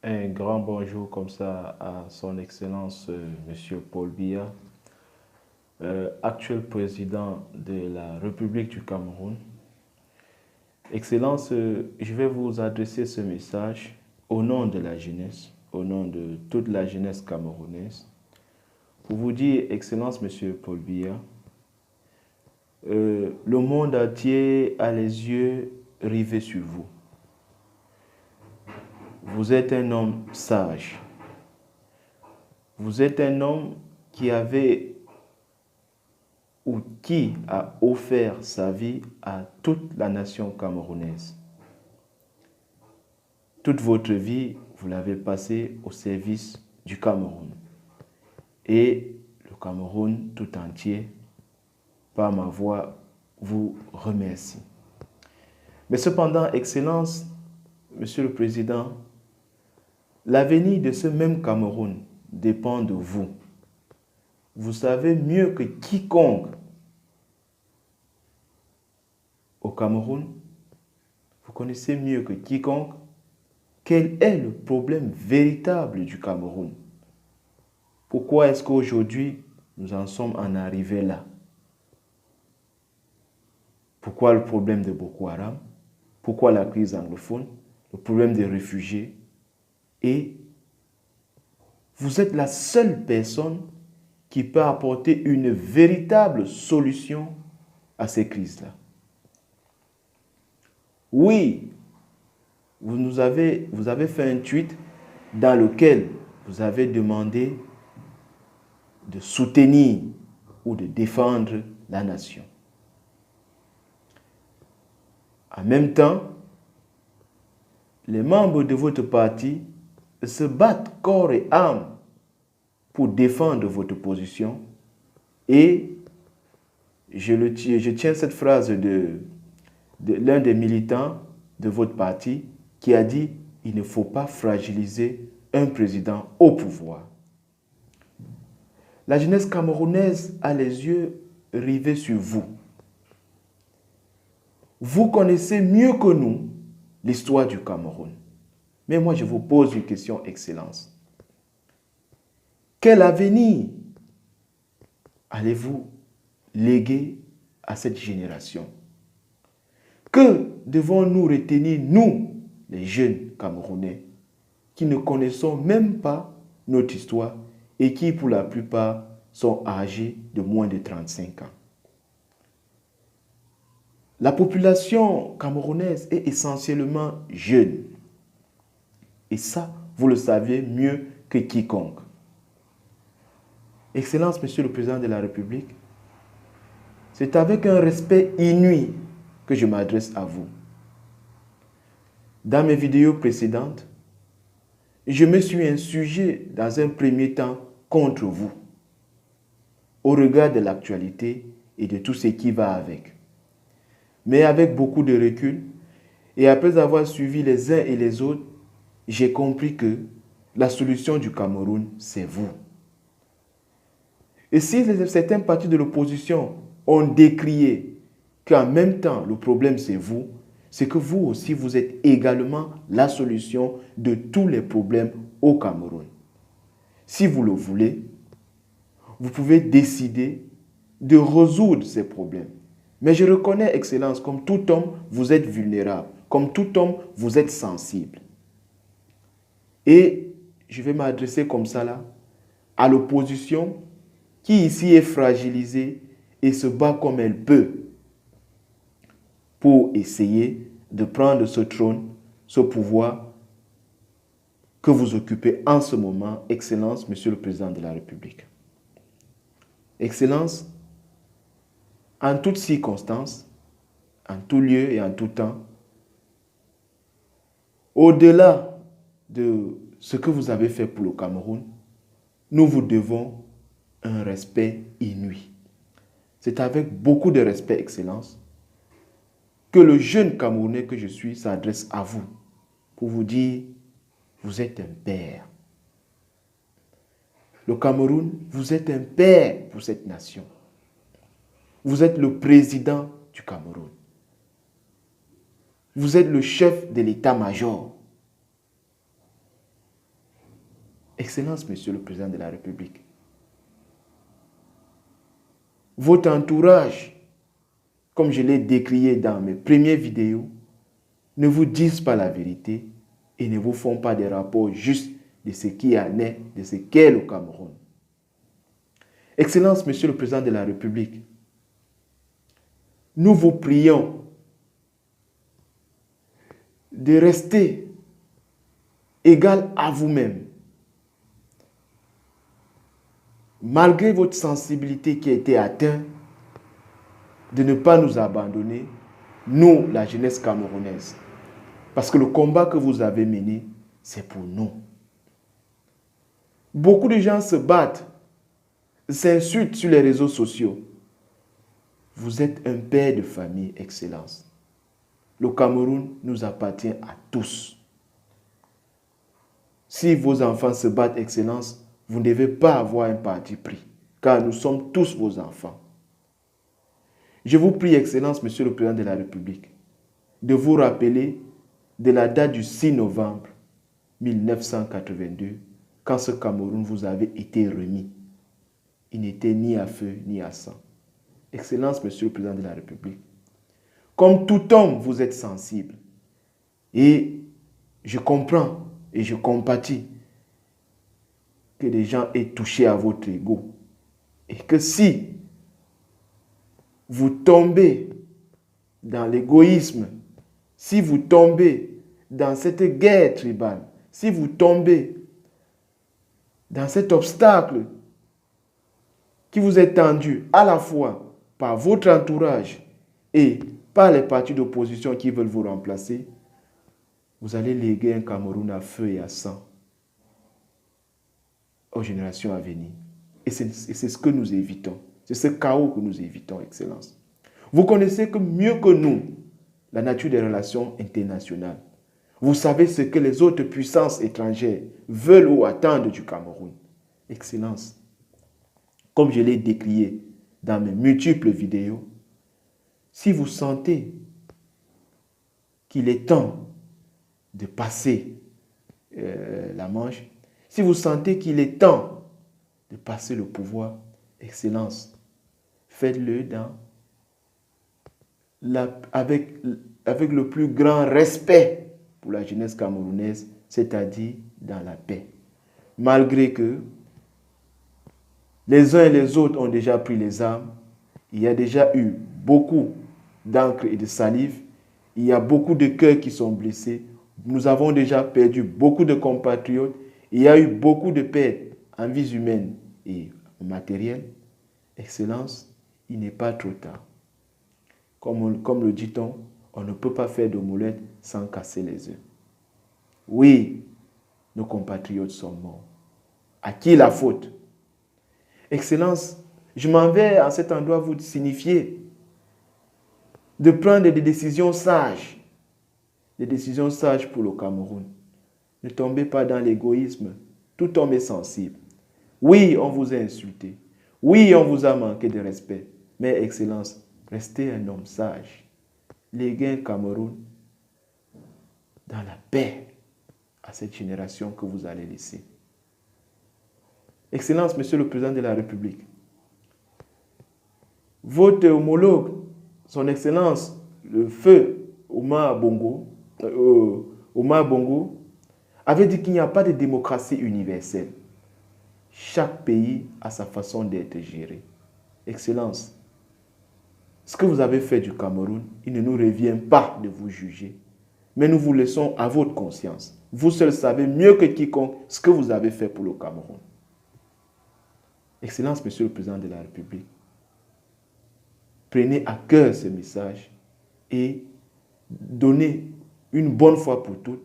Un grand bonjour comme ça à son Excellence Monsieur Paul Biya, actuel président de la République du Cameroun. Excellence, je vais vous adresser ce message au nom de la jeunesse, au nom de toute la jeunesse camerounaise, pour vous dire, Excellence Monsieur Paul Biya, le monde entier a les yeux rivés sur vous. Vous êtes un homme sage. Vous êtes un homme qui avait ou qui a offert sa vie à toute la nation camerounaise. Toute votre vie, vous l'avez passée au service du Cameroun. Et le Cameroun tout entier, par ma voix, vous remercie. Mais cependant, Excellence, Monsieur le Président, l'avenir de ce même Cameroun dépend de vous. Vous savez mieux que quiconque au Cameroun, vous connaissez mieux que quiconque quel est le problème véritable du Cameroun. Pourquoi est-ce qu'aujourd'hui nous en sommes en arrivés là? Pourquoi le problème de Boko Haram? Pourquoi la crise anglophone? Le problème des réfugiés? Et vous êtes la seule personne qui peut apporter une véritable solution à ces crises-là. Oui, vous avez fait un tweet dans lequel vous avez demandé de soutenir ou de défendre la nation. En même temps, les membres de votre parti se battent corps et âme pour défendre votre position. Et je tiens cette phrase de l'un des militants de votre parti qui a dit « Il ne faut pas fragiliser un président au pouvoir ». La jeunesse camerounaise a les yeux rivés sur vous. Vous connaissez mieux que nous l'histoire du Cameroun. Mais moi, je vous pose une question, Excellence. Quel avenir allez-vous léguer à cette génération? Que devons-nous retenir, nous, les jeunes Camerounais, qui ne connaissons même pas notre histoire et qui, pour la plupart, sont âgés de moins de 35 ans? La population camerounaise est essentiellement jeune. Et ça, vous le savez mieux que quiconque. Excellence, Monsieur le Président de la République, c'est avec un respect inouï que je m'adresse à vous. Dans mes vidéos précédentes, je me suis insurgé dans un premier temps contre vous, au regard de l'actualité et de tout ce qui va avec. Mais avec beaucoup de recul, et après avoir suivi les uns et les autres, j'ai compris que la solution du Cameroun, c'est vous. Et si certains partis de l'opposition ont décrié qu'en même temps, le problème, c'est vous, c'est que vous aussi, vous êtes également la solution de tous les problèmes au Cameroun. Si vous le voulez, vous pouvez décider de résoudre ces problèmes. Mais je reconnais, Excellence, comme tout homme, vous êtes vulnérable. Comme tout homme, vous êtes sensible. Et je vais m'adresser comme ça là à l'opposition qui ici est fragilisée et se bat comme elle peut pour essayer de prendre ce trône, ce pouvoir que vous occupez en ce moment, Excellence, Monsieur le Président de la République. Excellence, en toutes circonstances, en tout lieu et en tout temps, au-delà de ce que vous avez fait pour le Cameroun, nous vous devons un respect inouï. C'est avec beaucoup de respect, Excellence, que le jeune Camerounais que je suis s'adresse à vous pour vous dire, vous êtes un père. Le Cameroun, vous êtes un père pour cette nation. Vous êtes le président du Cameroun. Vous êtes le chef de l'état-major. Excellence, Monsieur le Président de la République, votre entourage, comme je l'ai décrié dans mes premières vidéos, ne vous disent pas la vérité et ne vous font pas des rapports justes de ce qui en est, de ce qu'est le Cameroun. Excellence, Monsieur le Président de la République, nous vous prions de rester égal à vous-même. Malgré votre sensibilité qui a été atteinte, de ne pas nous abandonner, nous, la jeunesse camerounaise. Parce que le combat que vous avez mené, c'est pour nous. Beaucoup de gens se battent, s'insultent sur les réseaux sociaux. Vous êtes un père de famille, Excellence. Le Cameroun nous appartient à tous. Si vos enfants se battent, Excellence, vous ne devez pas avoir un parti pris, car nous sommes tous vos enfants. Je vous prie, Excellence, Monsieur le Président de la République, de vous rappeler de la date du 6 novembre 1982, quand ce Cameroun vous avait été remis. Il n'était ni à feu ni à sang. Excellence, Monsieur le Président de la République, comme tout homme, vous êtes sensible. Et je comprends et je compatis que des gens aient touché à votre ego. Et que si vous tombez dans l'égoïsme, si vous tombez dans cette guerre tribale, si vous tombez dans cet obstacle qui vous est tendu à la fois par votre entourage et par les partis d'opposition qui veulent vous remplacer, vous allez léguer un Cameroun à feu et à sang aux générations à venir. Et c'est ce que nous évitons. C'est ce chaos que nous évitons, Excellence. Vous connaissez que mieux que nous la nature des relations internationales. Vous savez ce que les autres puissances étrangères veulent ou attendent du Cameroun. Excellence, comme je l'ai décrié dans mes multiples vidéos, si vous sentez qu'il est temps de passer la Manche, si vous sentez qu'il est temps de passer le pouvoir, Excellence, faites-le avec le plus grand respect pour la jeunesse camerounaise, c'est-à-dire dans la paix. Malgré que les uns et les autres ont déjà pris les armes, il y a déjà eu beaucoup d'encre et de salive, il y a beaucoup de cœurs qui sont blessés, nous avons déjà perdu beaucoup de compatriotes, il y a eu beaucoup de pertes en vies humaines et matérielles. Excellence, il n'est pas trop tard. Comme le dit-on, on ne peut pas faire d'omelette sans casser les œufs. Oui, nos compatriotes sont morts. À qui la faute? Excellence, je m'en vais à cet endroit vous signifier de prendre des décisions sages. Des décisions sages pour le Cameroun. Ne tombez pas dans l'égoïsme. Tout homme est sensible. Oui, on vous a insulté. Oui, on vous a manqué de respect. Mais, Excellence, restez un homme sage. Léguez un Cameroun dans la paix à cette génération que vous allez laisser. Excellence, Monsieur le Président de la République, votre homologue, son Excellence, le feu Omar Bongo, avait dit qu'il n'y a pas de démocratie universelle. Chaque pays a sa façon d'être géré. Excellence, ce que vous avez fait du Cameroun, il ne nous revient pas de vous juger, mais nous vous laissons à votre conscience. Vous seul savez mieux que quiconque ce que vous avez fait pour le Cameroun. Excellence, Monsieur le Président de la République, prenez à cœur ce message et donnez une bonne fois pour toutes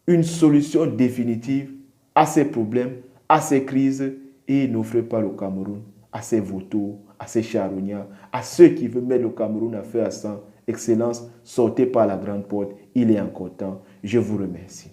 une solution définitive à ces problèmes, à ces crises, et n'offrez pas le Cameroun à ces vautours, à ces charognards, à ceux qui veulent mettre le Cameroun à feu à sang. Excellence, sortez par la grande porte, il est encore temps. Je vous remercie.